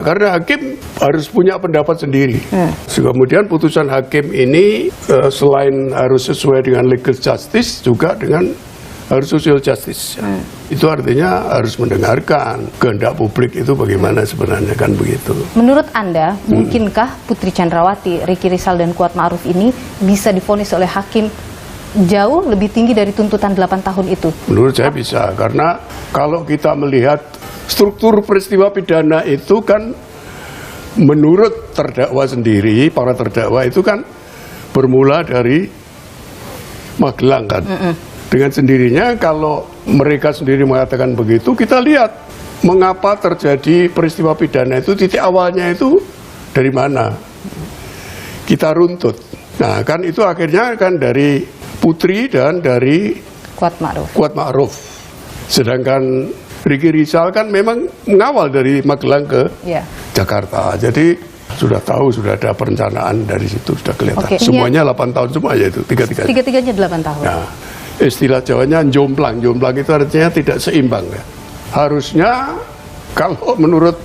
Karena hakim harus punya pendapat sendiri. Kemudian putusan hakim ini selain harus sesuai dengan legal justice, juga dengan harus social justice. Itu artinya harus mendengarkan kehendak publik itu bagaimana sebenarnya, kan begitu. Menurut Anda, mungkinkah Putri Chandrawati, Ricky Rizal, dan Kuat Ma'ruf ini bisa divonis oleh hakim jauh lebih tinggi dari tuntutan 8 tahun itu? Menurut saya bisa, karena kalau kita melihat struktur peristiwa pidana itu kan menurut terdakwa sendiri, para terdakwa itu kan bermula dari Magelang kan. Dengan sendirinya kalau mereka sendiri mengatakan begitu, kita lihat mengapa terjadi peristiwa pidana itu, titik awalnya itu dari mana. Kita runtut. Nah kan itu akhirnya kan dari Putri dan dari Kuat Ma'ruf. Kuat Ma'ruf. Sedangkan Ricky Rizal kan memang mengawal dari Magelang ke Jakarta. Jadi sudah tahu, sudah ada perencanaan dari situ, sudah kelihatan. Semuanya 8 tahun semua ya itu, tiga-tiganya. Tiga-tiganya 8 tahun. Nah, istilah Jawanya jomplang. Jomplang itu artinya tidak seimbang ya. Harusnya kalau menurut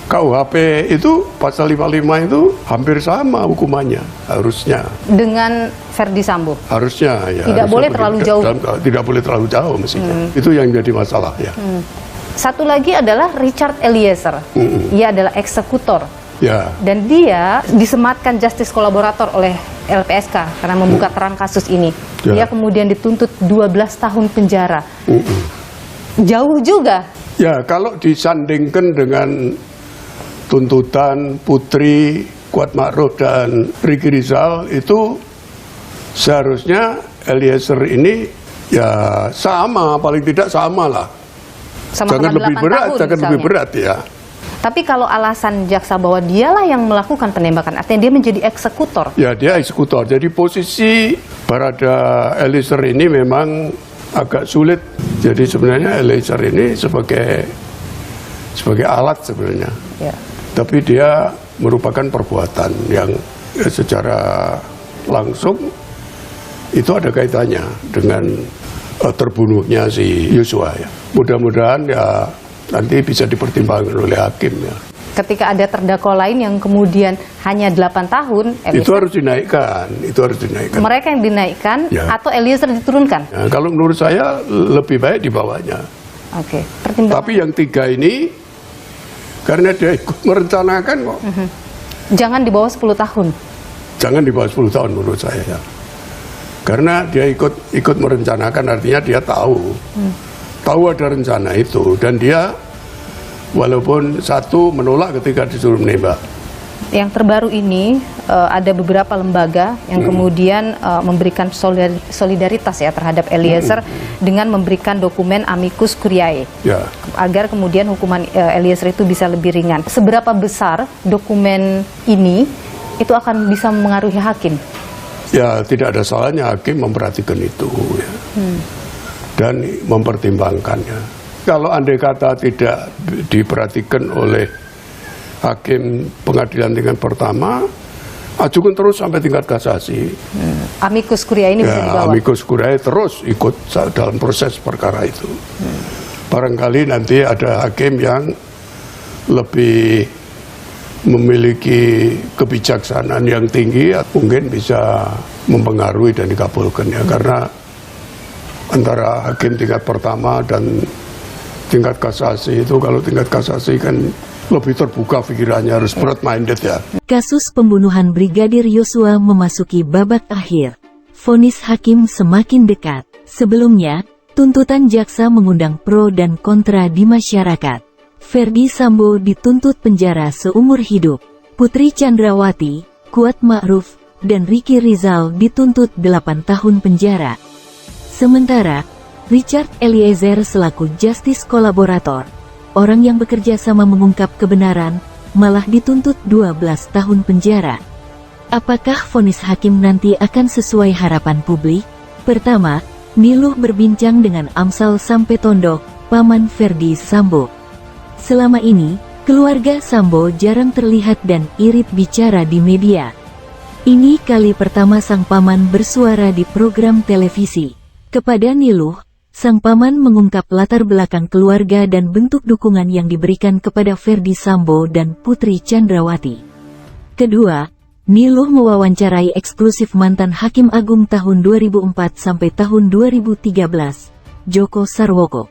KUHP itu pasal 55 itu hampir sama hukumannya, harusnya. Dengan Ferdi Sambo? Harusnya ya. Tidak boleh terlalu jauh? Tidak boleh terlalu jauh mestinya. Itu yang jadi masalah ya. Satu lagi adalah Richard Eliezer. Ia adalah eksekutor. Ya. Dan dia disematkan justice kolaborator oleh LPSK karena membuka terang kasus ini. Dia kemudian dituntut 12 tahun penjara. Jauh juga. Ya, kalau disandingkan dengan tuntutan Putri, Kuat Ma'ruf, dan Ricky Rizal, itu seharusnya Eliezer ini ya sama, paling tidak sama lah. Jangan lebih berat, jangan lebih berat ya. Tapi kalau alasan jaksa bahwa dialah yang melakukan penembakan, artinya dia menjadi eksekutor. Ya, dia eksekutor. Jadi posisi Barada Eliezer ini memang agak sulit. Jadi sebenarnya Eliezer ini sebagai alat sebenarnya. Ya. Tapi dia merupakan perbuatan yang secara langsung itu ada kaitannya dengan terbunuhnya si Yosua ya. Mudah-mudahan ya nanti bisa dipertimbangkan oleh hakim ya. Ketika ada terdakwa lain yang kemudian hanya 8 tahun, itu harus dinaikkan, Mereka yang dinaikkan atau Eliezer diturunkan? Ya, kalau menurut saya lebih baik di bawahnya. Oke. Tapi yang 3 ini karena dia ikut merencanakan kok. Jangan di bawah 10 tahun. Jangan di bawah 10 tahun menurut saya ya. Karena dia ikut merencanakan, artinya dia tahu ada rencana itu, dan dia walaupun satu menolak ketika disuruh menembak. Yang terbaru ini ada beberapa lembaga yang kemudian memberikan solidaritas ya terhadap Eliezer dengan memberikan dokumen amicus curiae agar kemudian hukuman Eliezer itu bisa lebih ringan. Seberapa besar dokumen ini itu akan bisa mempengaruhi hakim? Ya tidak ada salahnya hakim memperhatikan itu ya. Dan mempertimbangkannya. Kalau andai kata tidak diperhatikan oleh hakim pengadilan tingkat pertama, ajukan terus sampai tingkat kasasi. Amicus curiae ini bisa dibawa? Amicus curiae terus ikut dalam proses perkara itu. Barangkali nanti ada hakim yang lebih memiliki kebijaksanaan yang tinggi, mungkin bisa mempengaruhi dan dikabulkan ya. Karena antara hakim tingkat pertama dan tingkat kasasi itu, kalau tingkat kasasi kan lebih terbuka pikirannya, harus broad-minded ya. Kasus pembunuhan Brigadir Yosua memasuki babak akhir. Vonis hakim semakin dekat. Sebelumnya, tuntutan jaksa mengundang pro dan kontra di masyarakat. Ferdi Sambo dituntut penjara seumur hidup. Putri Chandrawati, Kuat Ma'ruf, dan Ricky Rizal dituntut 8 tahun penjara. Sementara, Richard Eliezer selaku justice kolaborator, orang yang bekerja sama mengungkap kebenaran, malah dituntut 12 tahun penjara. Apakah vonis hakim nanti akan sesuai harapan publik? Pertama, Niluh berbincang dengan Amsal Sampetondok, paman Ferdi Sambo. Selama ini, keluarga Sambo jarang terlihat dan irit bicara di media. Ini kali pertama sang paman bersuara di program televisi. Kepada Niluh, Sang paman mengungkap latar belakang keluarga dan bentuk dukungan yang diberikan kepada Ferdy Sambo dan Putri Chandrawati. Kedua, Niluh mewawancarai eksklusif mantan Hakim Agung tahun 2004 sampai tahun 2013, Joko Sarwoko.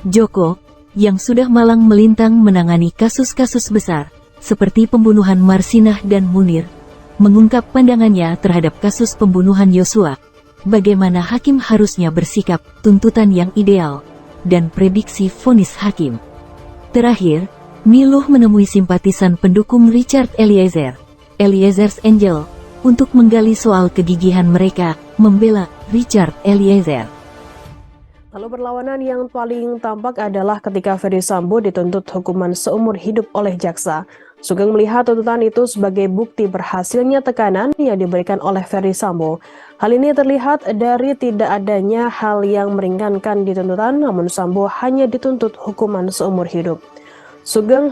Joko, yang sudah malang melintang menangani kasus-kasus besar, seperti pembunuhan Marsinah dan Munir, mengungkap pandangannya terhadap kasus pembunuhan Yosua, bagaimana hakim harusnya bersikap, tuntutan yang ideal, dan prediksi vonis hakim. Terakhir, Niluh menemui simpatisan pendukung Richard Eliezer, Eliezer's Angel, untuk menggali soal kegigihan mereka membela Richard Eliezer. Lalu perlawanan yang paling tampak adalah ketika Ferdy Sambo dituntut hukuman seumur hidup oleh jaksa. Sugeng melihat tuntutan itu sebagai bukti berhasilnya tekanan yang diberikan oleh Ferdy Sambo. Hal ini terlihat dari tidak adanya hal yang meringankan di tuntutan, namun Sambo hanya dituntut hukuman seumur hidup.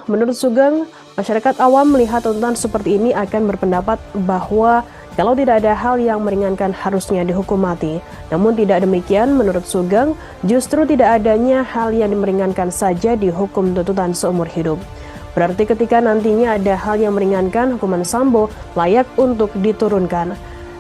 Menurut Sugeng, masyarakat awam melihat tuntutan seperti ini akan berpendapat bahwa kalau tidak ada hal yang meringankan harusnya dihukum mati. Namun tidak demikian, menurut Sugeng, justru tidak adanya hal yang meringankan saja dihukum tuntutan seumur hidup. Berarti ketika nantinya ada hal yang meringankan, hukuman Sambo layak untuk diturunkan.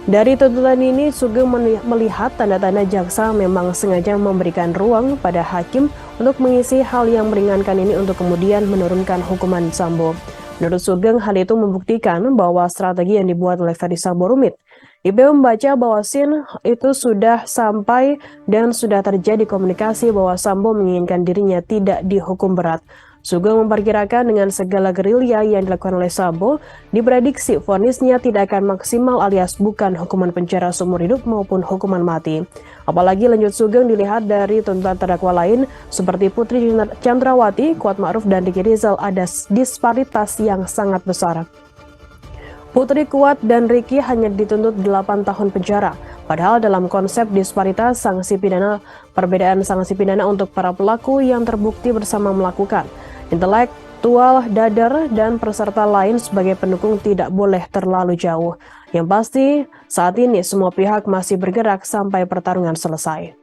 Dari tuntutan ini, Sugeng melihat tanda-tanda jaksa memang sengaja memberikan ruang pada hakim untuk mengisi hal yang meringankan ini untuk kemudian menurunkan hukuman Sambo. Menurut Sugeng, hal itu membuktikan bahwa strategi yang dibuat oleh Ferdy Sambo rumit. IPU membaca bahwa scene itu sudah sampai dan sudah terjadi komunikasi bahwa Sambo menginginkan dirinya tidak dihukum berat. Sugeng memperkirakan dengan segala gerilya yang dilakukan oleh Sambo, diprediksi vonisnya tidak akan maksimal alias bukan hukuman penjara seumur hidup maupun hukuman mati. Apalagi lanjut Sugeng dilihat dari tuntutan terdakwa lain seperti Putri Chandrawati, Kuatma'ruf, dan Riki Rizal ada disparitas yang sangat besar. Putri, Kuat, dan Riki hanya dituntut 8 tahun penjara. Padahal dalam konsep disparitas sanksi pidana, perbedaan sanksi pidana untuk para pelaku yang terbukti bersama melakukan. Intelektual, dadar, dan peserta lain sebagai pendukung tidak boleh terlalu jauh. Yang pasti, saat ini semua pihak masih bergerak sampai pertarungan selesai.